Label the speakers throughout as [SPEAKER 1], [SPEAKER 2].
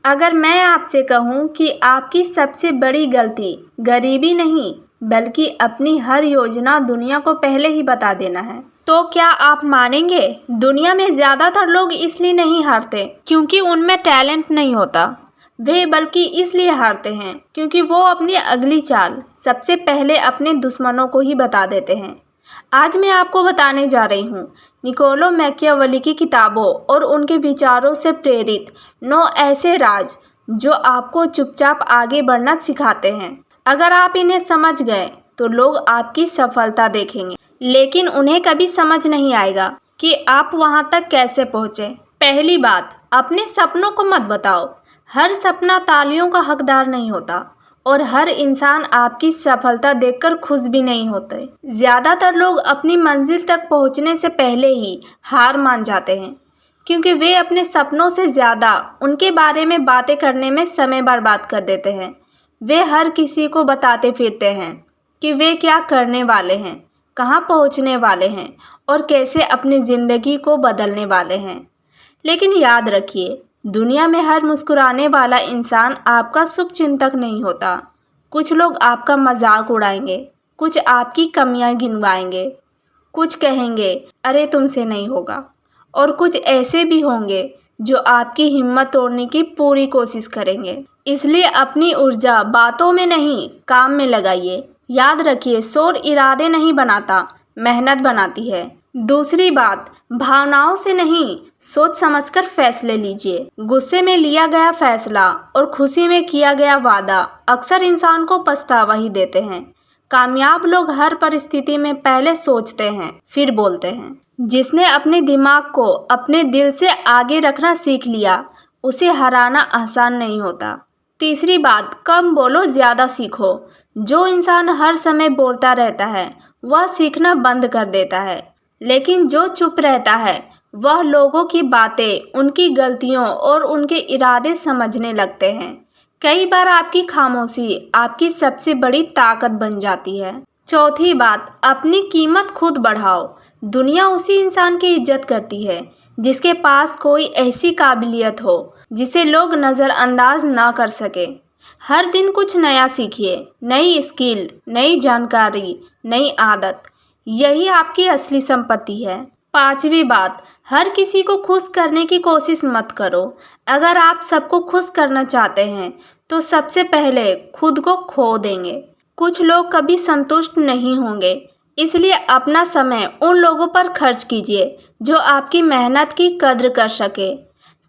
[SPEAKER 1] अगर मैं आपसे कहूँ कि आपकी सबसे बड़ी गलती गरीबी नहीं बल्कि अपनी हर योजना दुनिया को पहले ही बता देना है, तो क्या आप मानेंगे? दुनिया में ज़्यादातर लोग इसलिए नहीं हारते क्योंकि उनमें टैलेंट नहीं होता, वे बल्कि इसलिए हारते हैं क्योंकि वो अपनी अगली चाल सबसे पहले अपने दुश्मनों को ही बता देते हैं। आज मैं आपको बताने जा रही हूँ निकोलो मैकियावेली की किताबों और उनके विचारों से प्रेरित 9 ऐसे राज जो आपको चुपचाप आगे बढ़ना सिखाते हैं। अगर आप इन्हें समझ गए तो लोग आपकी सफलता देखेंगे, लेकिन उन्हें कभी समझ नहीं आएगा कि आप वहां तक कैसे पहुंचे। पहली बात, अपने सपनों को मत बताओ। हर सपना तालियों का हकदार नहीं होता और हर इंसान आपकी सफलता देखकर खुश भी नहीं होते। ज़्यादातर लोग अपनी मंजिल तक पहुंचने से पहले ही हार मान जाते हैं क्योंकि वे अपने सपनों से ज़्यादा उनके बारे में बातें करने में समय बर्बाद कर देते हैं। वे हर किसी को बताते फिरते हैं कि वे क्या करने वाले हैं, कहाँ पहुंचने वाले हैं और कैसे अपनी ज़िंदगी को बदलने वाले हैं। लेकिन याद रखिए, दुनिया में हर मुस्कुराने वाला इंसान आपका शुभचिंतक नहीं होता। कुछ लोग आपका मजाक उड़ाएंगे, कुछ आपकी कमियां गिनवाएंगे, कुछ कहेंगे अरे तुमसे नहीं होगा, और कुछ ऐसे भी होंगे जो आपकी हिम्मत तोड़ने की पूरी कोशिश करेंगे। इसलिए अपनी ऊर्जा बातों में नहीं, काम में लगाइए। याद रखिए, शोर इरादे नहीं बनाता, मेहनत बनाती है। दूसरी बात, भावनाओं से नहीं, सोच समझकर फैसले लीजिए। गुस्से में लिया गया फैसला और खुशी में किया गया वादा अक्सर इंसान को पछतावा ही देते हैं। कामयाब लोग हर परिस्थिति में पहले सोचते हैं फिर बोलते हैं। जिसने अपने दिमाग को अपने दिल से आगे रखना सीख लिया, उसे हराना आसान नहीं होता। तीसरी बात, कम बोलो ज़्यादा सीखो। जो इंसान हर समय बोलता रहता है वह सीखना बंद कर देता है, लेकिन जो चुप रहता है वह लोगों की बातें, उनकी गलतियों और उनके इरादे समझने लगते हैं। कई बार आपकी खामोशी आपकी सबसे बड़ी ताकत बन जाती है। चौथी बात, अपनी कीमत खुद बढ़ाओ। दुनिया उसी इंसान की इज्जत करती है जिसके पास कोई ऐसी काबिलियत हो जिसे लोग नज़रअंदाज ना कर सके। हर दिन कुछ नया सीखिए, नई स्किल, नई जानकारी, नई आदत, यही आपकी असली संपत्ति है। पांचवी बात, हर किसी को खुश करने की कोशिश मत करो। अगर आप सबको खुश करना चाहते हैं तो सबसे पहले खुद को खो देंगे। कुछ लोग कभी संतुष्ट नहीं होंगे, इसलिए अपना समय उन लोगों पर खर्च कीजिए जो आपकी मेहनत की कद्र कर सके।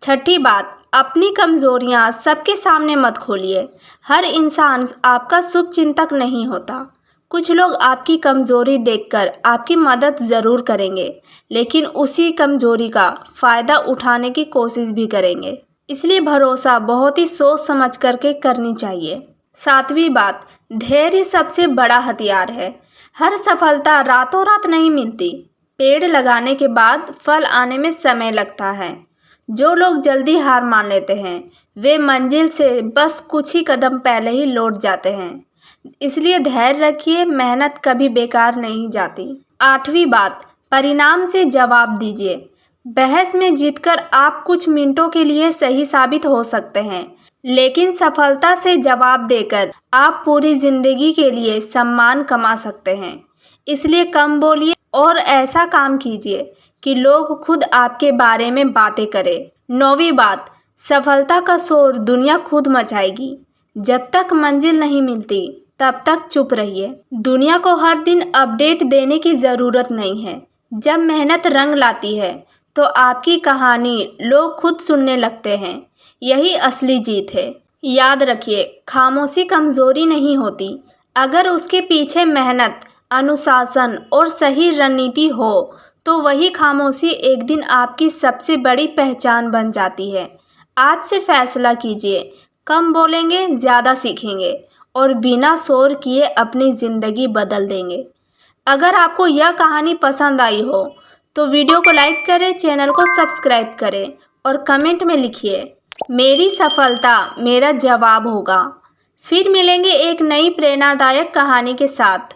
[SPEAKER 1] छठी बात, अपनी कमज़ोरियाँ सबके सामने मत खोलिए। हर इंसान आपका शुभचिंतक नहीं होता। कुछ लोग आपकी कमज़ोरी देखकर आपकी मदद ज़रूर करेंगे, लेकिन उसी कमज़ोरी का फ़ायदा उठाने की कोशिश भी करेंगे। इसलिए भरोसा बहुत ही सोच समझ करके करनी चाहिए। सातवीं बात, धैर्य सबसे बड़ा हथियार है। हर सफलता रातों रात नहीं मिलती। पेड़ लगाने के बाद फल आने में समय लगता है। जो लोग जल्दी हार मान लेते हैं वे मंजिल से बस कुछ ही कदम पहले ही लौट जाते हैं। इसलिए धैर्य रखिए, मेहनत कभी बेकार नहीं जाती। आठवीं बात, परिणाम से जवाब दीजिए। बहस में जीतकर आप कुछ मिनटों के लिए सही साबित हो सकते हैं, लेकिन सफलता से जवाब देकर आप पूरी जिंदगी के लिए सम्मान कमा सकते हैं। इसलिए कम बोलिए और ऐसा काम कीजिए कि लोग खुद आपके बारे में बातें करें। नौवीं बात, सफलता का शोर दुनिया खुद मचाएगी। जब तक मंजिल नहीं मिलती तब तक चुप रहिए। दुनिया को हर दिन अपडेट देने की ज़रूरत नहीं है। जब मेहनत रंग लाती है तो आपकी कहानी लोग खुद सुनने लगते हैं। यही असली जीत है। याद रखिए, खामोशी कमज़ोरी नहीं होती। अगर उसके पीछे मेहनत, अनुशासन और सही रणनीति हो तो वही खामोशी एक दिन आपकी सबसे बड़ी पहचान बन जाती है। आज से फैसला कीजिए, कम बोलेंगे, ज़्यादा सीखेंगे और बिना शोर किए अपनी ज़िंदगी बदल देंगे। अगर आपको यह कहानी पसंद आई हो तो वीडियो को लाइक करें, चैनल को सब्सक्राइब करें और कमेंट में लिखिए, मेरी सफलता मेरा जवाब होगा। फिर मिलेंगे एक नई प्रेरणादायक कहानी के साथ।